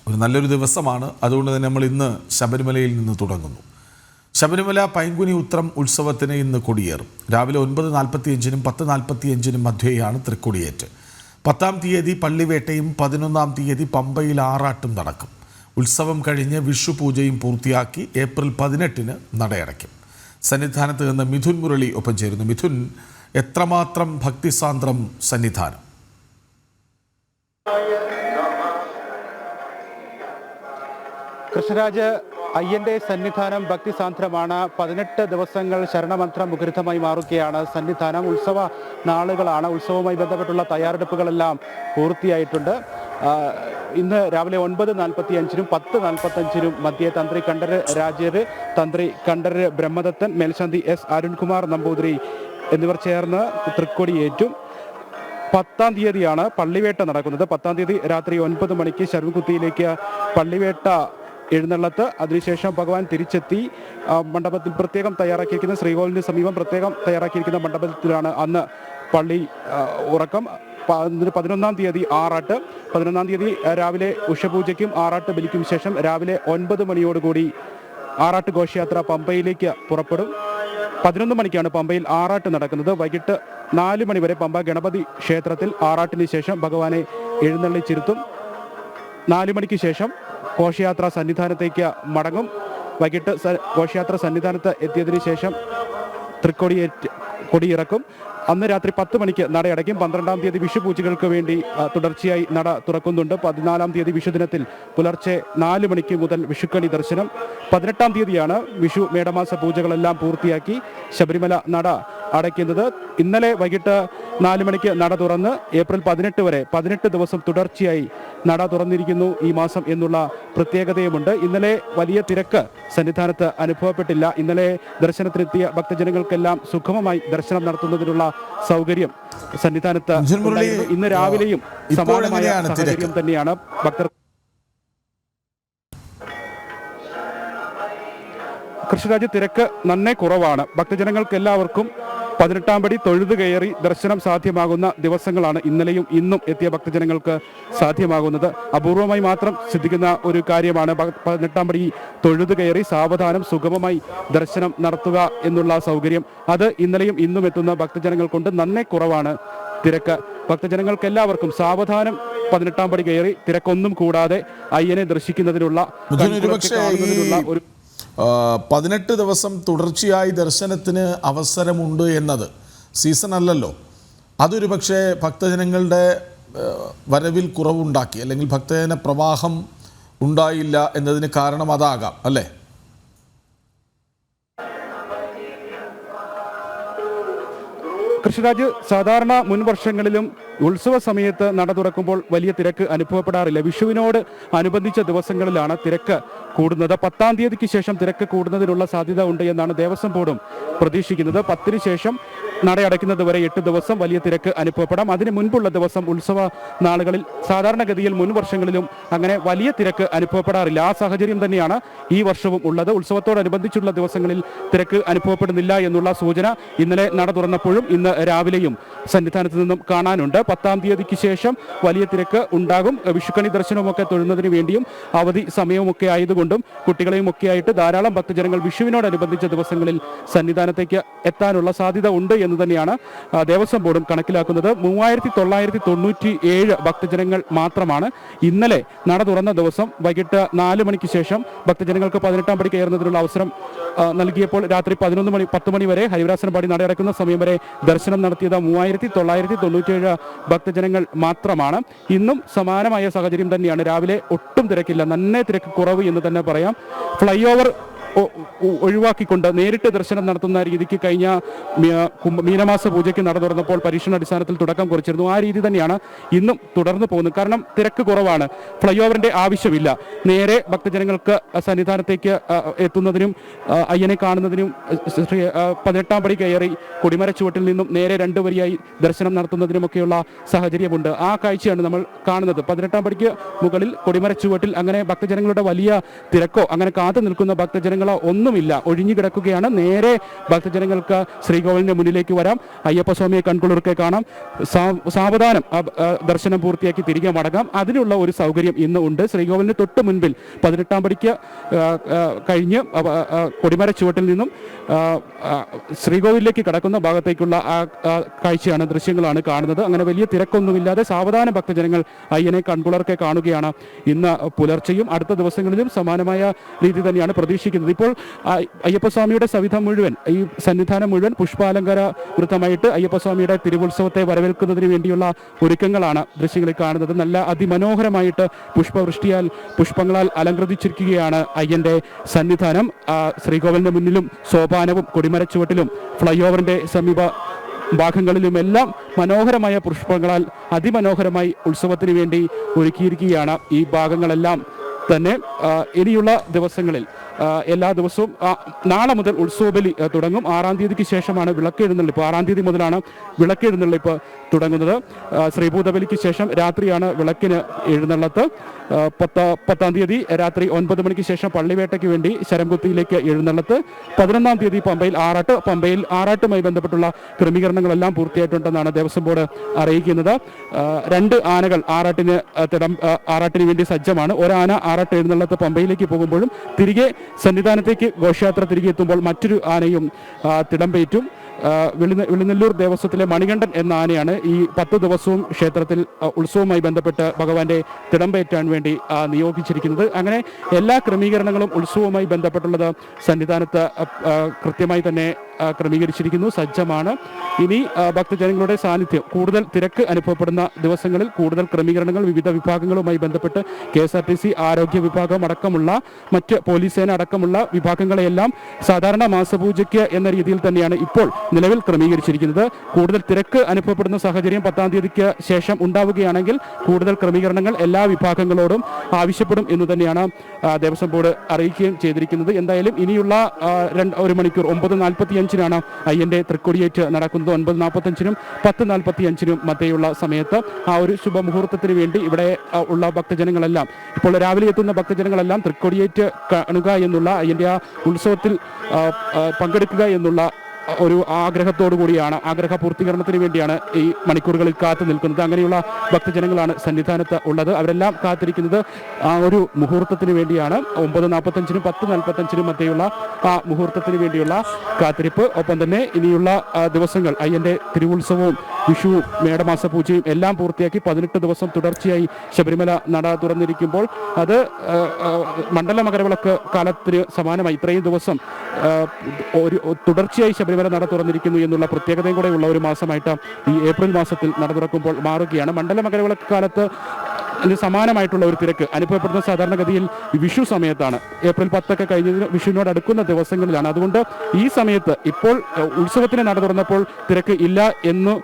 ഒരു നല്ലൊരു ദിവസമാണ്. അതുകൊണ്ട് തന്നെ നമ്മൾ ഇന്ന് ശബരിമലയിൽ നിന്ന് തുടങ്ങുന്നു. ശബരിമല പൈങ്കുനി ഉത്രം ഉത്സവത്തിന് ഇന്ന് കൊടിയേറും. രാവിലെ 9:45-നും 10:45-നും മധ്യേയാണ് തൃക്കൊടിയേറ്റ്. 10-ാം തീയതി പള്ളിവേട്ടയും 11-ാം തീയതി പമ്പയിൽ ആറാട്ടും നടക്കും. ഉത്സവം കഴിഞ്ഞ് വിഷു പൂജയും പൂർത്തിയാക്കി ഏപ്രിൽ 18-ന് നടയടയ്ക്കും. സന്നിധാനത്ത് നിന്ന് മിഥുൻ മുരളി ഒപ്പം ചേരുന്നു. മിഥുൻ, എത്രമാത്രം ഭക്തിസാന്ദ്രം സന്നിധാനം? കൃഷ്ണരാജ്, അയ്യന്റെ സന്നിധാനം ഭക്തിസാന്ദ്രമാണ്. 18 ദിവസങ്ങൾ ശരണമന്ത്ര മുഖരിതമായി മാറുകയാണ് സന്നിധാനം. ഉത്സവ നാളുകളാണ്. ഉത്സവവുമായി ബന്ധപ്പെട്ടുള്ള തയ്യാറെടുപ്പുകളെല്ലാം പൂർത്തിയായിട്ടുണ്ട്. ഇന്ന് രാവിലെ 9:45-നും 10:45-നും മധ്യേ തന്ത്രി കണ്ഠര് രാജര്, തന്ത്രി കണ്ഠര് ബ്രഹ്മദത്തൻ, മേൽശാന്തി എസ് അരുൺകുമാർ നമ്പൂതിരി എന്നിവർ ചേർന്ന് തൃക്കൊടിയേറ്റും. 10-ാം തീയതിയാണ് പള്ളിവേട്ട നടക്കുന്നത്. 10-ാം തീയതി രാത്രി 9 മണിക്ക് ശരൺകുത്തിയിലേക്ക് പള്ളിവേട്ട എഴുന്നള്ളത്ത്. അതിനുശേഷം ഭഗവാൻ തിരിച്ചെത്തി മണ്ഡപത്തിൽ പ്രത്യേകം തയ്യാറാക്കിയിരിക്കുന്ന ശ്രീകോവിലിന് സമീപം പ്രത്യേകം തയ്യാറാക്കിയിരിക്കുന്ന മണ്ഡപത്തിലാണ് അന്ന് പള്ളി ഉറക്കം. 11-ാം തീയതി ആറാട്ട്. 11-ാം തീയതി രാവിലെ ഉഷപൂജയ്ക്കും ആറാട്ട് ബലിക്കും ശേഷം രാവിലെ 9 മണിയോടുകൂടി ആറാട്ട് ഘോഷയാത്ര പമ്പയിലേക്ക് പുറപ്പെടും. 11 മണിക്കാണ് പമ്പയിൽ ആറാട്ട് നടക്കുന്നത്. വൈകിട്ട് 4 മണി വരെ പമ്പ ഗണപതി ക്ഷേത്രത്തിൽ ആറാട്ടിന് ശേഷം ഭഗവാനെ എഴുന്നള്ളിച്ചിരുത്തും. 4 മണിക്ക് ശേഷം ഘോഷയാത്ര സന്നിധാനത്തേക്ക് മടങ്ങും. വൈകിട്ട് ഘോഷയാത്ര സന്നിധാനത്ത് എത്തിയതിനു ശേഷം കൊടിയിറക്കും. അന്ന് രാത്രി 10 മണിക്ക് നടയടയ്ക്കും. 12-ാം തീയതി വിഷു പൂജകൾക്ക് വേണ്ടി തുടർച്ചയായി നട തുറക്കുന്നുണ്ട്. 14-ാം തീയതി വിഷുദിനത്തിൽ പുലർച്ചെ 4 മണിക്ക് മുതൽ വിഷുക്കണി ദർശനം. 18-ാം തീയതിയാണ് വിഷു മേടമാസ പൂജകളെല്ലാം പൂർത്തിയാക്കി ശബരിമല നട അടയ്ക്കുന്നത്. ഇന്നലെ വൈകിട്ട് 4 മണിക്ക് നട തുറന്ന് ഏപ്രിൽ 18 വരെ 18 ദിവസം തുടർച്ചയായി നട തുറന്നിരിക്കുന്നു ഈ മാസം എന്നുള്ള പ്രത്യേകതയുമുണ്ട്. ഇന്നലെ വലിയ തിരക്ക് സന്നിധാനത്ത് അനുഭവപ്പെട്ടില്ല. ഇന്നലെ ദർശനത്തിനെത്തിയ ഭക്തജനങ്ങൾക്കെല്ലാം സുഗമമായി ദർശനം നടത്തുന്നതിനുള്ള സൗകര്യം സന്നിധാനത്ത് ഉണ്ടായിരുന്നു. ഇന്ന് രാവിലെയും സമാനമായ സാഹചര്യം തന്നെയാണ്. ഭക്തർ കൃഷ്ണരാജ്, തിരക്ക് നന്നേ കുറവാണ്. ഭക്തജനങ്ങൾക്ക് എല്ലാവർക്കും 18-ാം പടി തൊഴുതു കയറി ദർശനം സാധ്യമാകുന്ന ദിവസങ്ങളാണ് ഇന്നലെയും ഇന്നും എത്തിയ ഭക്തജനങ്ങൾക്ക് സാധ്യമാകുന്നത്. അപൂർവമായി മാത്രം സിദ്ധിക്കുന്ന ഒരു കാര്യമാണ് 18-ാം പടി തൊഴുതു കയറി സാവധാനം സുഗമമായി ദർശനം നടത്തുക എന്നുള്ള സൗകര്യം. അത് ഇന്നലെയും ഇന്നും എത്തുന്ന ഭക്തജനങ്ങൾക്കൊണ്ട് നന്നേ കുറവാണ് തിരക്ക്. ഭക്തജനങ്ങൾക്ക് എല്ലാവർക്കും സാവധാനം 18-ാം പടി കയറി തിരക്കൊന്നും കൂടാതെ അയ്യനെ ദർശിക്കുന്നതിനുള്ള ഒരു 18 ദിവസം തുടർച്ചയായി ദർശനത്തിന് അവസരമുണ്ട് എന്നത് സീസൺ അല്ലല്ലോ. അതൊരു പക്ഷേ ഭക്തജനങ്ങളുടെ വരവിൽ കുറവുണ്ടാക്കി, അല്ലെങ്കിൽ ഭക്തജന പ്രവാഹം ഉണ്ടായില്ല എന്നതിന് കാരണം അതാകാം അല്ലേ? കൃഷ്ണരാജ്, സാധാരണ മുൻ വർഷങ്ങളിലും ഉത്സവ സമയത്ത് നട തുറക്കുമ്പോൾ വലിയ തിരക്ക് അനുഭവപ്പെടാറില്ല. വിഷുവിനോട് അനുബന്ധിച്ച ദിവസങ്ങളിലാണ് തിരക്ക് കൂടുന്നത്. 10-ാം തീയതിക്ക് ശേഷം തിരക്ക് കൂടുന്നതിനുള്ള സാധ്യത ഉണ്ട് എന്നാണ് ദേവസ്വം ബോർഡും പ്രതീക്ഷിക്കുന്നത്. 10-ന് ശേഷം നടയടയ്ക്കുന്നത് വരെ 8 ദിവസം വലിയ തിരക്ക് അനുഭവപ്പെടാം. അതിന് മുൻപുള്ള ദിവസം ഉത്സവ നാളുകളിൽ സാധാരണഗതിയിൽ മുൻ വർഷങ്ങളിലും അങ്ങനെ വലിയ തിരക്ക് അനുഭവപ്പെടാറില്ല. ആ സാഹചര്യം തന്നെയാണ് ഈ വർഷവും ഉള്ളത്. ഉത്സവത്തോടനുബന്ധിച്ചുള്ള ദിവസങ്ങളിൽ തിരക്ക് അനുഭവപ്പെടുന്നില്ല എന്നുള്ള സൂചന ഇന്നലെ നട തുറന്നപ്പോഴും ഇന്ന് രാവിലെയും സന്നിധാനത്ത് നിന്നും കാണാനുണ്ട്. 10-ാം തീയതിക്ക് ശേഷം വലിയ തിരക്ക് ഉണ്ടാകും. വിഷുക്കണി ദർശനവുമൊക്കെ തൊഴുന്നതിന് വേണ്ടിയും അവധി സമയവുമൊക്കെ ആയതുകൊണ്ടും കുട്ടികളെയും ഒക്കെ ആയിട്ട് ധാരാളം ഭക്തജനങ്ങൾ വിഷുവിനോടനുബന്ധിച്ച ദിവസങ്ങളിൽ സന്നിധാനത്തേക്ക് എത്താനുള്ള സാധ്യത ഉണ്ട് എന്ന് തന്നെയാണ് ദേവസ്വം ബോർഡും കണക്കിലാക്കുന്നത്. 3997 ഭക്തജനങ്ങൾ മാത്രമാണ് ഇന്നലെ നട തുറന്ന ദിവസം വൈകിട്ട് 4 മണിക്ക് ശേഷം ഭക്തജനങ്ങൾക്ക് 18-ാം പടി കയറുന്നതിനുള്ള അവസരം നൽകിയപ്പോൾ രാത്രി 10 മണി വരെ ഹരിവരാസനപാടി നടയടക്കുന്ന സമയം വരെ ദർശനം നടത്തിയത് 3997 ഭക്തജനങ്ങൾ മാത്രമാണ്. ഇന്നും സമാനമായ സാഹചര്യം തന്നെയാണ്. രാവിലെ ഒട്ടും തിരക്കില്ല, നന്നേ തിരക്ക് കുറവ് എന്ന് തന്നെ പറയാം. ഫ്ലൈ ഓവർ ഒഴിവാക്കിക്കൊണ്ട് നേരിട്ട് ദർശനം നടത്തുന്ന രീതിക്ക് കഴിഞ്ഞ മീനമാസ പൂജയ്ക്ക് നട തുറന്നപ്പോൾ പരീക്ഷണാടിസ്ഥാനത്തിൽ തുടക്കം കുറിച്ചിരുന്നു. ആ രീതി തന്നെയാണ് ഇന്നും തുടർന്ന് പോകുന്നത്. കാരണം തിരക്ക് കുറവാണ്, ഫ്ലൈ ഓവറിന്റെ ആവശ്യമില്ല. നേരെ ഭക്തജനങ്ങൾക്ക് സന്നിധാനത്തേക്ക് എത്തുന്നതിനും അയ്യനെ കാണുന്നതിനും 18-ാം പടി കയറി കൊടിമര ചുവട്ടിൽ നിന്നും നേരെ 2 വരിയായി ദർശനം നടത്തുന്നതിനുമൊക്കെയുള്ള സാഹചര്യമുണ്ട്. ആ കാഴ്ചയാണ് നമ്മൾ കാണുന്നത്. 18-ാം പടിക്ക് മുകളിൽ കൊടിമര ചുവട്ടിൽ അങ്ങനെ ഭക്തജനങ്ങളുടെ വലിയ തിരക്കോ അങ്ങനെ കാത്തു നിൽക്കുന്ന ഭക്തജനങ്ങൾ ക്രമീകരണങ്ങളോ ഒന്നുമില്ല, ഒഴിഞ്ഞു കിടക്കുകയാണ്. നേരെ ഭക്തജനങ്ങൾക്ക് ശ്രീകോവിലിന്റെ മുന്നിലേക്ക് വരാം, അയ്യപ്പസ്വാമിയെ കൺകുളിർക്കെ കാണാം, സാവധാനം ദർശനം പൂർത്തിയാക്കി തിരികെ മടങ്ങാം. അതിനുള്ള ഒരു സൗകര്യം ഇന്ന് ഉണ്ട്. ശ്രീകോവിലിന് തൊട്ട് മുൻപിൽ 18-ാം പടിക്ക് കഴിഞ്ഞ് കൊടിമര ചുവട്ടിൽ നിന്നും ശ്രീകോവിലേക്ക് കടക്കുന്ന ഭാഗത്തേക്കുള്ള കാഴ്ചയാണ്, ദൃശ്യങ്ങളാണ് കാണുന്നത്. അങ്ങനെ വലിയ തിരക്കൊന്നുമില്ലാതെ സാവധാനം ഭക്തജനങ്ങൾ അയ്യനെ കൺകുളർക്കെ കാണുകയാണ് ഇന്ന് പുലർച്ചെയും. അടുത്ത ദിവസങ്ങളിലും സമാനമായ രീതി തന്നെയാണ് പ്രതീക്ഷിക്കുന്നത്. ഇപ്പോൾ അയ്യപ്പസ്വാമിയുടെ സവിധം മുഴുവൻ, ഈ സന്നിധാനം മുഴുവൻ പുഷ്പാലങ്കാര വൃത്തമായിട്ട് അയ്യപ്പസ്വാമിയുടെ തിരുവുത്സവത്തെ വരവേൽക്കുന്നതിന് വേണ്ടിയുള്ള ഒരുക്കങ്ങളാണ് ദൃശ്യങ്ങളിൽ കാണുന്നത്. നല്ല അതിമനോഹരമായിട്ട് പുഷ്പങ്ങളാൽ അലങ്കൃതിച്ചിരിക്കുകയാണ് അയ്യന്റെ സന്നിധാനം. ശ്രീകോവിലിന്റെ മുന്നിലും സോപാനവും കൊടിമരച്ചുവട്ടിലും ഫ്ലൈ ഓവറിന്റെ സമീപ ഭാഗങ്ങളിലുമെല്ലാം മനോഹരമായ പുഷ്പങ്ങളാൽ അതിമനോഹരമായി ഉത്സവത്തിന് വേണ്ടി ഒരുക്കിയിരിക്കുകയാണ് ഈ ഭാഗങ്ങളെല്ലാം തന്നെ. ഇനിയുള്ള ദിവസങ്ങളിൽ എല്ലാ ദിവസവും നാളെ മുതൽ ഉത്സവബലി തുടങ്ങും. 6-ാം തീയതിക്ക് ശേഷമാണ് വിളക്കെഴുന്നള്ളിപ്പ്. 6-ാം തീയതി മുതലാണ് വിളക്കെഴുന്നള്ളിപ്പ് തുടങ്ങുന്നത്. ശ്രീഭൂതബലിക്ക് ശേഷം രാത്രിയാണ് വിളക്കിന് എഴുന്നള്ളത്ത്. 10-ാം തീയതി രാത്രി 9 മണിക്ക് ശേഷം പള്ളിവേട്ടയ്ക്ക് വേണ്ടി ശരംകുത്തിയിലേക്ക് എഴുന്നള്ളത്ത്. 11-ാം തീയതി പമ്പയിൽ ആറാട്ട്. പമ്പയിൽ ആറാട്ടുമായി ബന്ധപ്പെട്ടുള്ള ക്രമീകരണങ്ങളെല്ലാം പൂർത്തിയായിട്ടുണ്ടെന്നാണ് ദേവസ്വം ബോർഡ് അറിയിക്കുന്നത്. 2 ആനകൾ ആറാട്ടിന് വേണ്ടി സജ്ജമാണ്. ഒരാന ആറാട്ട് എഴുന്നള്ളത്ത് പമ്പയിലേക്ക് പോകുമ്പോഴും തിരികെ സന്നിധാനത്തേക്ക് ഘോഷയാത്ര തിരികെ എത്തുമ്പോൾ മറ്റൊരു ആനയും തിടമ്പേറ്റും. വെളിനെല്ലൂർ ദേവസ്വത്തിലെ മണികണ്ഠൻ എന്ന ആനയാണ് ഈ 10 ദിവസവും ക്ഷേത്രത്തിൽ ഉത്സവവുമായി ബന്ധപ്പെട്ട് ഭഗവാന്റെ തിടമ്പേറ്റാൻ വേണ്ടി നിയോഗിച്ചിരിക്കുന്നത്. അങ്ങനെ എല്ലാ ക്രമീകരണങ്ങളും ഉത്സവവുമായി ബന്ധപ്പെട്ടുള്ളത് സന്നിധാനത്ത് കൃത്യമായി തന്നെ ക്രമീകരിച്ചിരിക്കുന്നു, സജ്ജമാണ്. ഇനി ഭക്തജനങ്ങളുടെ സാന്നിധ്യം, കൂടുതൽ തിരക്ക് അനുഭവപ്പെടുന്ന ദിവസങ്ങളിൽ കൂടുതൽ ക്രമീകരണങ്ങൾ വിവിധ വിഭാഗങ്ങളുമായി ബന്ധപ്പെട്ട് KSRTC ആരോഗ്യ വിഭാഗം അടക്കമുള്ള മറ്റ് പോലീസ് സേന അടക്കമുള്ള വിഭാഗങ്ങളെയെല്ലാം സാധാരണ മാസപൂജയ്ക്ക് എന്ന രീതിയിൽ തന്നെയാണ് ഇപ്പോൾ നിലവിൽ ക്രമീകരിച്ചിരിക്കുന്നത്. കൂടുതൽ തിരക്ക് അനുഭവപ്പെടുന്ന സാഹചര്യം 10-ാം തീയതിക്ക് ശേഷം ഉണ്ടാവുകയാണെങ്കിൽ കൂടുതൽ ക്രമീകരണങ്ങൾ എല്ലാ വിഭാഗങ്ങളോടും ആവശ്യപ്പെടും എന്ന് തന്നെയാണ് ദേവസ്വം ബോർഡ് അറിയിക്കുകയും ചെയ്തിരിക്കുന്നത്. എന്തായാലും ഇനിയുള്ള 1 മണിക്കൂർ 9:45-നാണ് അയ്യന്റെ തൃക്കൊടിയേറ്റ് നടക്കുന്നത്. 9:45-നും 10:45-നും മധ്യയുള്ള സമയത്ത് ആ ഒരു ശുഭമുഹൂർത്തത്തിന് വേണ്ടി ഇവിടെ ഉള്ള ഭക്തജനങ്ങളെല്ലാം, ഇപ്പോൾ രാവിലെ എത്തുന്ന ഭക്തജനങ്ങളെല്ലാം തൃക്കൊടിയേറ്റ് കാണുക എന്നുള്ള, അയ്യന്റെ ആ ഉത്സവത്തിൽ പങ്കെടുക്കുക എന്നുള്ള ഒരു ആഗ്രഹത്തോടു കൂടിയാണ്, ആഗ്രഹ പൂർത്തീകരണത്തിന് വേണ്ടിയാണ് ഈ മണിക്കൂറുകളിൽ കാത്തു നിൽക്കുന്നത്. അങ്ങനെയുള്ള ഭക്തജനങ്ങളാണ് സന്നിധാനത്ത് ഉള്ളത്. അവരെല്ലാം കാത്തിരിക്കുന്നത് ആ ഒരു മുഹൂർത്തത്തിന് വേണ്ടിയാണ്. 9:45-നും 10:45-നും മധ്യയുള്ള ആ മുഹൂർത്തത്തിന് വേണ്ടിയുള്ള കാത്തിരിപ്പ്. ഒപ്പം തന്നെ ഇനിയുള്ള ദിവസങ്ങൾ അയ്യന്റെ തിരുവുത്സവവും വിഷുവും മേടമാസ പൂജയും എല്ലാം പൂർത്തിയാക്കി 18 ദിവസം തുടർച്ചയായി ശബരിമല നട തുറന്നിരിക്കുമ്പോൾ അത് മണ്ഡല മകരവിളക്ക് കാലത്തിന് സമാനമായി ഇത്രയും ദിവസം തുടർച്ചയായി ശബരിമല നട തുറന്നിരിക്കുന്നു എന്നുള്ള പ്രത്യേകതയും കൂടെ ഉള്ള ഒരു മാസമായിട്ട് ഈ ഏപ്രിൽ മാസത്തിൽ നട തുറക്കുമ്പോൾ മാറുകയാണ്. മണ്ഡല മകരവിളക്ക് കാലത്ത് സമാനമായിട്ടുള്ള ഒരു തിരക്ക് അനുഭവപ്പെടുന്ന സാധാരണഗതിയിൽ വിഷു സമയത്താണ്. ഏപ്രിൽ 10 കഴിഞ്ഞതിന് വിഷുവിനോട് അടുക്കുന്ന ദിവസങ്ങളിലാണ്. അതുകൊണ്ട് ഈ സമയത്ത് ഇപ്പോൾ ഉത്സവത്തിന് നട തുറന്നപ്പോൾ തിരക്ക് ഇല്ല എന്ന്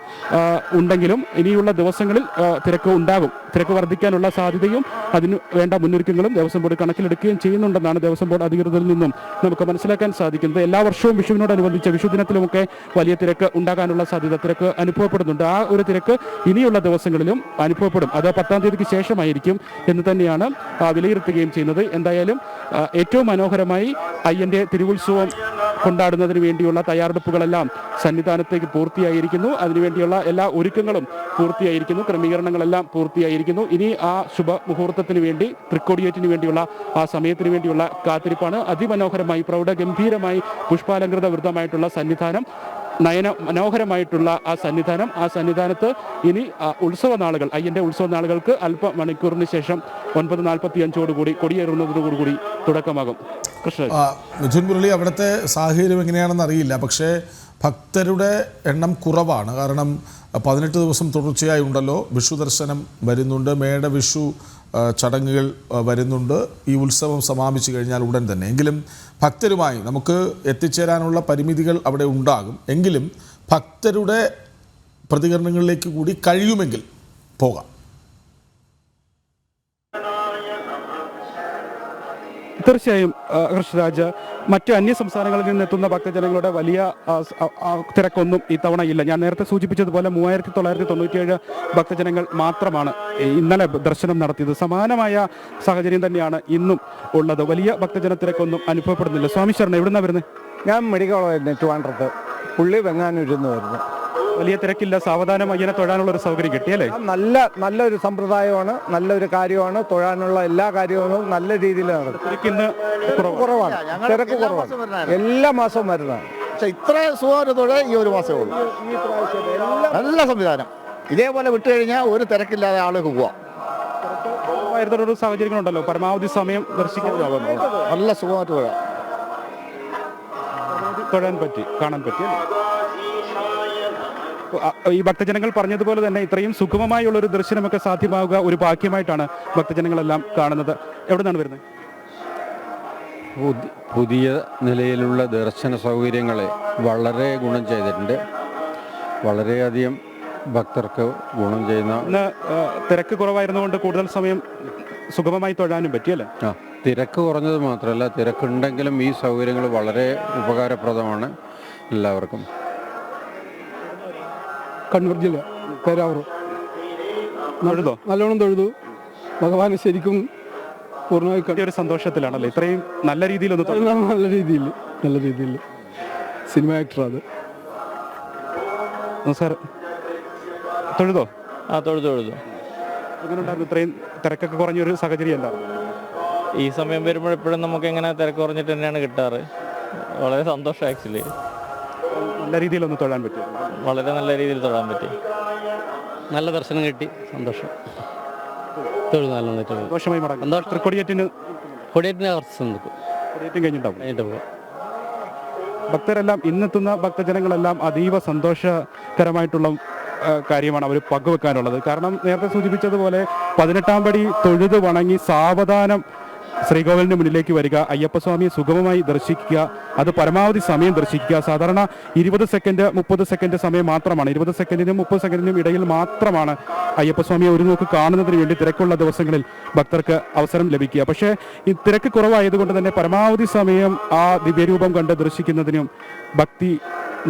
ഉണ്ടെങ്കിലും ഇനിയുള്ള ദിവസങ്ങളിൽ തിരക്ക് ഉണ്ടാകും. തിരക്ക് വർദ്ധിക്കാനുള്ള സാധ്യതയും അതിന് വേണ്ട മുന്നൊരുക്കങ്ങളും ദേവസ്വം ബോർഡ് കണക്കിലെടുക്കുകയും ചെയ്യുന്നുണ്ടെന്നാണ് ദേവസ്വം ബോർഡ് അധികൃതരിൽ നിന്നും നമുക്ക് മനസ്സിലാക്കാൻ സാധിക്കുന്നത്. എല്ലാ വർഷവും വിഷുവിനോടനുബന്ധിച്ച് വിഷുദിനത്തിലുമൊക്കെ വലിയ തിരക്ക് ഉണ്ടാകാനുള്ള സാധ്യത, തിരക്ക് അനുഭവപ്പെടുന്നുണ്ട്. ആ ഒരു തിരക്ക് ഇനിയുള്ള ദിവസങ്ങളിലും അനുഭവപ്പെടും. അത് 10-ാം തീയതിക്ക് ശേഷമായിരിക്കും എന്ന് തന്നെയാണ് വിലയിരുത്തുകയും ചെയ്യുന്നത്. എന്തായാലും ഏറ്റവും മനോഹരമായി അയ്യന്റെ തിരുവുത്സവം കൊണ്ടാടുന്നതിന് വേണ്ടിയുള്ള തയ്യാറെടുപ്പുകളെല്ലാം സന്നിധാനത്തേക്ക് പൂർത്തിയായിരിക്കുന്നു. അതിനുവേണ്ടിയുള്ള എല്ലാ ഒരുക്കങ്ങളും പൂർത്തിയായിരിക്കുന്നു, ക്രമീകരണങ്ങളെല്ലാം പൂർത്തിയായിരിക്കുന്നു. ഇനി ആ ശുഭ മുഹൂർത്തത്തിന് വേണ്ടി, തൃക്കൊടിയേറ്റിന് വേണ്ടിയുള്ള ആ സമയത്തിന് വേണ്ടിയുള്ള കാത്തിരിപ്പാണ്. അതിമനോഹരമായി പ്രൗഢഗംഭീരമായി പുഷ്പാലങ്കൃത വൃദ്ധമായിട്ടുള്ള സന്നിധാനം, നയന മനോഹരമായിട്ടുള്ള ആ സന്നിധാനത്ത് ഇനി ഉത്സവ നാളുകൾ, അയ്യന്റെ ഉത്സവ നാളുകൾക്ക് അല്പ മണിക്കൂറിന് ശേഷം 9:45 കൊടിയേറുന്നതോടുകൂടി തുടക്കമാകും. കൃഷ്ണ മിഥുൻ മുരളി, അവിടുത്തെ സാഹചര്യം എങ്ങനെയാണെന്ന് അറിയില്ല. പക്ഷേ ഭക്തരുടെ എണ്ണം കുറവാണ്. കാരണം 18 ദിവസം തുടർച്ചയായി ഉണ്ടല്ലോ. വിഷു ദർശനം വരുന്നുണ്ട്, മേട വിഷു ചടങ്ങുകൾ വരുന്നുണ്ട്. ഈ ഉത്സവം സമാപിച്ചു കഴിഞ്ഞാൽ ഉടൻ തന്നെ. എങ്കിലും ഭക്തരുമായി നമുക്ക് എത്തിച്ചേരാനുള്ള പരിമിതികൾ അവിടെ ഉണ്ടാകും. എങ്കിലും ഭക്തരുടെ പ്രതികരണങ്ങളിലേക്ക് കൂടി കഴിയുമെങ്കിൽ പോകാം. തീർച്ചയായും കൃഷ്ണരാജ്, മറ്റ് അന്യ സംസ്ഥാനങ്ങളിൽ നിന്നെത്തുന്ന ഭക്തജനങ്ങളുടെ വലിയ തിരക്കൊന്നും ഇത്തവണ ഇല്ല. ഞാൻ നേരത്തെ സൂചിപ്പിച്ചതുപോലെ 3997 ഭക്തജനങ്ങൾ മാത്രമാണ് ഇന്നലെ ദർശനം നടത്തിയത്. സമാനമായ സാഹചര്യം തന്നെയാണ് ഇന്നും ഉള്ളത്. വലിയ ഭക്തജന തിരക്കൊന്നും അനുഭവപ്പെടുന്നില്ല. സ്വാമി ശരണം, എവിടുന്നാണ് വരുന്നത്? ഞാൻ മെഡിക്കൽ കോളേജിൽ ട്രിവാൻഡ്രത്ത്, പുള്ളി വെങ്ങാനൂരിന്ന് വരുന്നു. വലിയ തിരക്കില്ല, സാവധാനം അയ്യനെ തൊഴാനുള്ള ഒരു സൗകര്യം കിട്ടിയല്ലേ? നല്ലൊരു സമ്പ്രദായമാണ്, നല്ലൊരു കാര്യമാണ്. തൊഴാനുള്ള എല്ലാ കാര്യങ്ങളും നല്ല രീതിയിൽ നടക്കും. തിരക്കിന്ന് കുറവാണ്, തിരക്ക് കുറവാണ്. എല്ലാ മാസവും വരുന്നതാണ്. പക്ഷെ ഇത്ര സുഖകരത്തോടെ ഈ ഒരു മാസമേ ഉള്ളൂ. നല്ല സംവിധാനം. ഇതേപോലെ വിട്ടു കഴിഞ്ഞാൽ ഒരു തിരക്കില്ലാതെ ആളുകൾക്ക് പോവാം. ഒരു സാഹചര്യങ്ങളുണ്ടല്ലോ, പരമാവധി സമയം ദർശിക്കാൻ നല്ല സുഖമായിട്ട് പോകാം, തൊഴാൻ പറ്റി, കാണാൻ പറ്റി. ഈ ഭക്തജനങ്ങൾ പറഞ്ഞതുപോലെ തന്നെ ഇത്രയും സുഗമമായുള്ള ഒരു ദർശനമൊക്കെ സാധ്യമാവുക ഒരു ഭാഗ്യമായിട്ടാണ് ഭക്തജനങ്ങളെല്ലാം കാണുന്നത്. എവിടെ നിന്നാണ് വരുന്നത്? പുതിയ നിലയിലുള്ള ദർശന സൗകര്യങ്ങളെ വളരെ ഗുണം ചെയ്തിട്ടുണ്ട്. വളരെയധികം ഭക്തർക്ക് ഗുണം ചെയ്യുന്ന. ഇന്ന് തിരക്ക് കുറവായിരുന്നുകൊണ്ട് കൂടുതൽ സമയം സുഗമമായി തൊഴാനും പറ്റിയല്ലേ? തിരക്ക് കുറഞ്ഞത് മാത്രമല്ല, തിരക്കുണ്ടെങ്കിലും ഈ സൗകര്യങ്ങൾ വളരെ ഉപകാരപ്രദമാണ് എല്ലാവർക്കും. കണ്ണൂർ ജില്ല, പേരാവൂർ. തൊഴുതോ? നല്ലോണം തൊഴുതു. ഭഗവാനെ ശരിക്കും പൂർണ്ണമായി ഒരു സന്തോഷത്തിലാണല്ലോ ഇത്രയും നല്ല രീതിയിൽ നല്ല രീതിയിൽ സിനിമ ആക്ടർ. അത് നമസ്കാരം. തൊഴുതോ? തൊഴുതു. എങ്ങനെയുണ്ടായിരുന്നു? ഇത്രയും തിരക്കൊക്കെ കുറഞ്ഞൊരു സാഹചര്യം എന്തായിരുന്നു? ഈ സമയം വരുമ്പോൾ എപ്പോഴും നമുക്ക് എങ്ങനെ തിരക്ക് കുറഞ്ഞിട്ട് തന്നെയാണ് കിട്ടാറ്. വളരെ സന്തോഷം. ആക്ച്വലി നല്ല രീതിയിലൊന്ന് തൊഴാൻ പറ്റി, വളരെ നല്ല രീതിയിൽ തൊഴാൻ പറ്റി. നല്ല ദർശനം കിട്ടി, സന്തോഷം. തൊഴുതു, നല്ല സന്തോഷമായി മടങ്ങും. തൃക്കൊടിയേറ്റിന് കഴിഞ്ഞിട്ടുണ്ടാവും. ഭക്തരെല്ലാം, ഇന്നെത്തുന്ന ഭക്തജനങ്ങളെല്ലാം അതീവ സന്തോഷകരമായിട്ടുള്ള കാര്യമാണ് അവർ പങ്കുവെക്കാനുള്ളത്. കാരണം നേരത്തെ സൂചിപ്പിച്ചതുപോലെ 18-ാം പടി തൊഴുത് വണങ്ങി സാവധാനം ശ്രീകോവിലിന് മുന്നിലേക്ക് വരിക, അയ്യപ്പസ്വാമിയെ സുഗമമായി ദർശിക്കുക, അത് പരമാവധി സമയം ദർശിക്കുക. സാധാരണ 20 സെക്കൻഡ് 30 സെക്കൻഡ് സമയം മാത്രമാണ്, 20 സെക്കൻഡിനും 30 സെക്കൻഡിനും ഇടയിൽ മാത്രമാണ് അയ്യപ്പസ്വാമിയെ ഒരു നോക്ക് കാണുന്നതിന് വേണ്ടി തിരക്കുള്ള ദിവസങ്ങളിൽ ഭക്തർക്ക് അവസരം ലഭിക്കുക. പക്ഷേ ഈ തിരക്ക് കുറവായതുകൊണ്ട് തന്നെ പരമാവധി സമയം ആ ദിവ്യരൂപം കണ്ട് ദർശിക്കുന്നതിനും ഭക്തി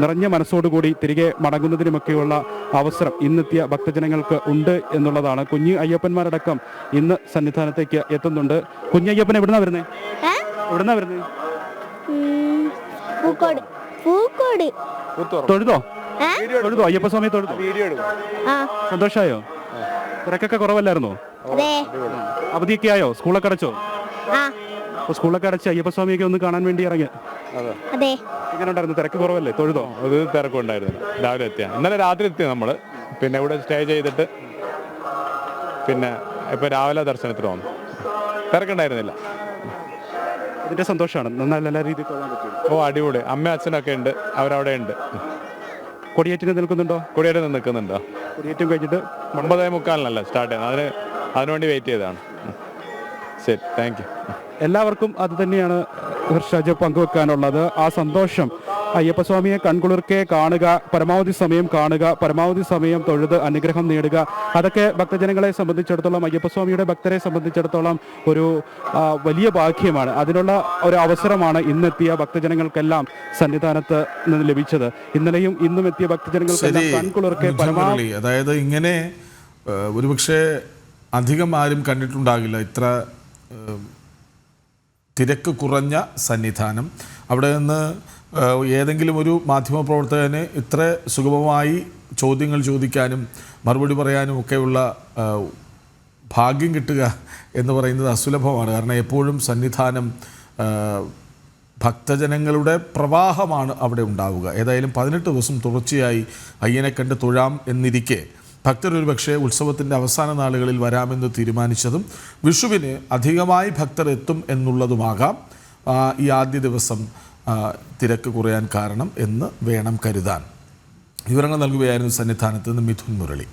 നിറഞ്ഞ മനസ്സോടുകൂടി തിരികെ മടങ്ങുന്നതിനുമൊക്കെയുള്ള അവസരം ഇന്നെത്തിയ ഭക്തജനങ്ങൾക്ക് ഉണ്ട് എന്നുള്ളതാണ്. കുഞ്ഞ് അയ്യപ്പന്മാരടക്കം ഇന്ന് സന്നിധാനത്തേക്ക് എത്തുന്നുണ്ട്. കുഞ്ഞയ്യപ്പൻ എവിടുന്നാ വരുന്നത്? തൊഴുതോ? അയ്യപ്പസ്വാമി തൊഴുതോ? സന്തോഷായോ? തിരക്കൊക്കെ കുറവല്ലായിരുന്നോ? അവധിയൊക്കെ ആയോ? സ്കൂളൊക്കെ അടച്ചോ? സ്കൂളൊക്കെ അടച്ച് അയ്യപ്പസ്വാമിയൊക്കെ ഒന്ന് കാണാൻ വേണ്ടി ഇറങ്ങി. എങ്ങനെ ഉണ്ടായിരുന്നു? തിരക്ക് കുറവല്ലേ? തൊഴുതോ? അത് തിരക്കുണ്ടായിരുന്നു. രാവിലെ എത്തിയ, ഇന്നലെ രാത്രി എത്തി നമ്മൾ. പിന്നെ ഇവിടെ സ്റ്റേ ചെയ്തിട്ട് പിന്നെ ഇപ്പൊ രാവിലെ ദർശനത്തിന് വന്നു. തിരക്കുണ്ടായിരുന്നില്ല. ഇതിന്റെ സന്തോഷമാണ്. നല്ല രീതിയിൽ തൊഴാൻ പറ്റും. അടിപൊളി. അമ്മ അച്ഛനൊക്കെ ഉണ്ട്, അവരവിടെ ഉണ്ട്. കൊടിയേറ്റിന് നിൽക്കുന്നുണ്ടോ? കൊടിയേറ്റ് നിൽക്കുന്നുണ്ടോ? കൊടിയേറ്റും കഴിഞ്ഞിട്ട് 9:45 സ്റ്റാർട്ട് ചെയ്യുന്നത്. അതിനുവേണ്ടി വെയിറ്റ് ചെയ്തതാണ്. ശരി, താങ്ക് യു. എല്ലാവർക്കും അത് തന്നെയാണ് ഹർഷാജ് പങ്കുവെക്കാനുള്ളത്. ആ സന്തോഷം, അയ്യപ്പസ്വാമിയെ കൺകുളിർക്കെ കാണുക, പരമാവധി സമയം കാണുക, പരമാവധി സമയം തൊഴുത് അനുഗ്രഹം നേടുക, അതൊക്കെ ഭക്തജനങ്ങളെ സംബന്ധിച്ചിടത്തോളം, അയ്യപ്പസ്വാമിയുടെ ഭക്തരെ സംബന്ധിച്ചിടത്തോളം ഒരു വലിയ ഭാഗ്യമാണ്. അതിനുള്ള ഒരു അവസരമാണ് ഇന്നെത്തിയ ഭക്തജനങ്ങൾക്കെല്ലാം സന്നിധാനത്ത് നിന്ന് ലഭിച്ചത്. ഇന്നലെയും ഇന്നും എത്തിയ ഭക്തജനങ്ങൾക്കെല്ലാം കൺകുളിർക്കെ പരമാവധി, അതായത് ഇങ്ങനെ ഒരുപക്ഷെ അധികം ആരും കണ്ടിട്ടുണ്ടാകില്ല ഇത്ര തിരക്ക് കുറഞ്ഞ സന്നിധാനം. അവിടെ നിന്ന് ഏതെങ്കിലും ഒരു മാധ്യമപ്രവർത്തകന് ഇത്ര സുഗമമായി ചോദ്യങ്ങൾ ചോദിക്കാനും മറുപടി പറയാനും ഒക്കെയുള്ള ഭാഗ്യം കിട്ടുക എന്ന് പറയുന്നത് അസുലഭമാണ്. കാരണം എപ്പോഴും സന്നിധാനം ഭക്തജനങ്ങളുടെ പ്രവാഹമാണ് അവിടെ ഉണ്ടാവുക. ഏതായാലും 18 ദിവസം തുടർച്ചയായി അയ്യനെ കണ്ട് തൊഴാം എന്നിരിക്കെ ഭക്തർ ഒരു പക്ഷേ ഉത്സവത്തിൻ്റെ അവസാന നാളുകളിൽ വരാമെന്ന് തീരുമാനിച്ചതും വിഷുവിന് അധികമായി ഭക്തർ എത്തും എന്നുള്ളതുമാകാം ഈ ആദ്യ ദിവസം തിരക്ക് കുറയാൻ കാരണം എന്ന് വേണം കരുതാൻ. വിവരങ്ങൾ നൽകുകയായിരുന്നു സന്നിധാനത്ത് നിന്ന് മിഥുൻ മുരളി.